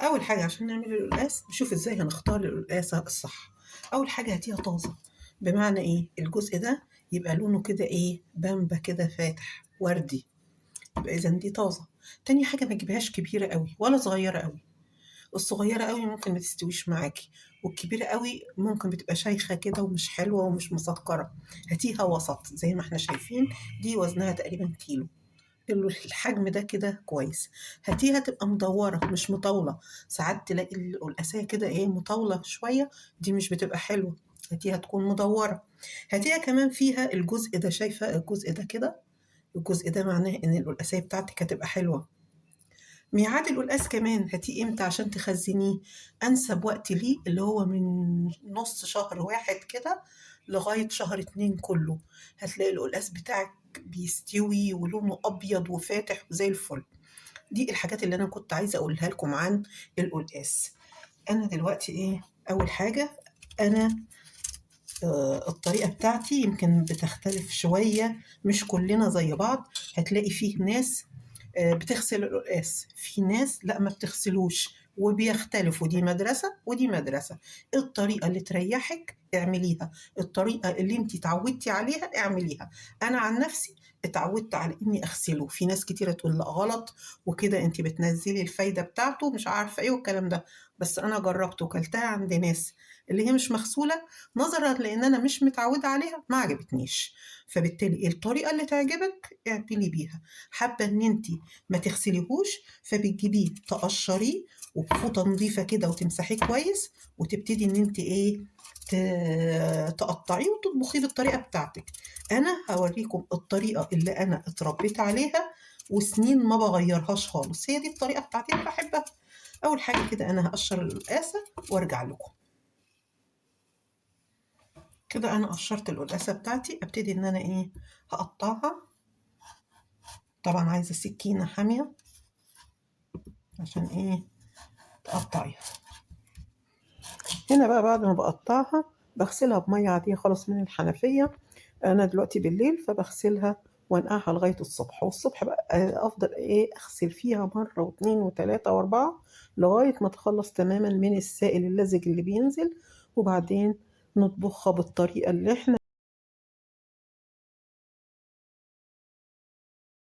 اول حاجه عشان نعمل القلقاس نشوف ازاي هنختار القلقاسه الصح. اول حاجه هاتيها طازه، بمعنى ايه؟ الجزء ده يبقى لونه كده ايه، بامبا كده فاتح وردي، يبقى اذا دي طازه. تاني حاجه ما تجيبهاش كبيره قوي ولا صغيره قوي، الصغيره قوي ممكن ما تستويش معاكي، والكبيره قوي ممكن بتبقى شايخه كده ومش حلوه ومش مسكره. هاتيها وسط زي ما احنا شايفين، دي وزنها تقريبا كيلو، الحجم ده كده كويس. هاتيها تبقى مدورة مش مطاولة، ساعات تلاقي القلقاسية كده ايه مطاولة شوية، دي مش بتبقى حلوة. هاتيها تكون مدورة. هاتيها كمان فيها الجزء ده، شايفة الجزء ده كده؟ الجزء ده معناه ان القلقاسية بتاعتك هتبقى حلوة. ميعاد القلقاس كمان هاتيه امتى عشان تخزنيه؟ انسب وقت ليه اللي هو من نص شهر واحد كده لغاية شهر اتنين كله، هتلاقي القلقاس بتاعك بيستوي ولونه ابيض وفاتح وزي الفل. دي الحاجات اللي انا كنت عايزة اقولها لكم عن القلقاس. انا دلوقتي ايه؟ اول حاجة، انا الطريقة بتاعتي يمكن بتختلف شوية، مش كلنا زي بعض. هتلاقي فيه ناس بتغسل القلقاس، في ناس لا ما بتغسلوش، وبيختلفوا، دي مدرسة ودي مدرسة. الطريقة اللي تريحك اعمليها، الطريقة اللي انت اتعودتي عليها اعمليها. انا عن نفسي اتعودت على اني اغسله، في ناس كتيرة تقول لا غلط وكده انت بتنزلي الفايدة بتاعته مش عارفة ايه والكلام ده، بس انا جربت وكلتها عند ناس اللي هي مش مغسولة، نظرا لان انا مش متعودة عليها ما عجبتنيش. فبالتالي الطريقة اللي تعجبك اعملي بيها. حابة ان انت ما تغسليهوش، فبتجيبيه تقشريه وبفوطة نظيفة كده وتمسحيه كويس، وتبتدي ان انت ايه، تقطعيه وتطبخيه بالطريقة بتاعتك. انا هوريكم الطريقة اللي انا اتربيت عليها وسنين ما بغيرهاش خالص، هي دي الطريقة بتاعتي اللي بحبها. اول حاجة كده انا هقشر القلقاسة وارجع لكم. كده انا قشرت القلقاسة بتاعتي، ابتدي ان انا ايه، هقطعها. طبعا عايزة سكينة حامية عشان ايه تقطعيها. هنا بقى بعد ما بقطعها بغسلها بمية عادية خالص من الحنفية. أنا دلوقتي بالليل فبغسلها وانقعها لغاية الصبح، والصبح بقى أفضل إيه أغسل فيها مرة واتنين وتلاتة وأربعة لغاية ما تخلص تماما من السائل اللزج اللي بينزل، وبعدين نطبخها بالطريقة اللي احنا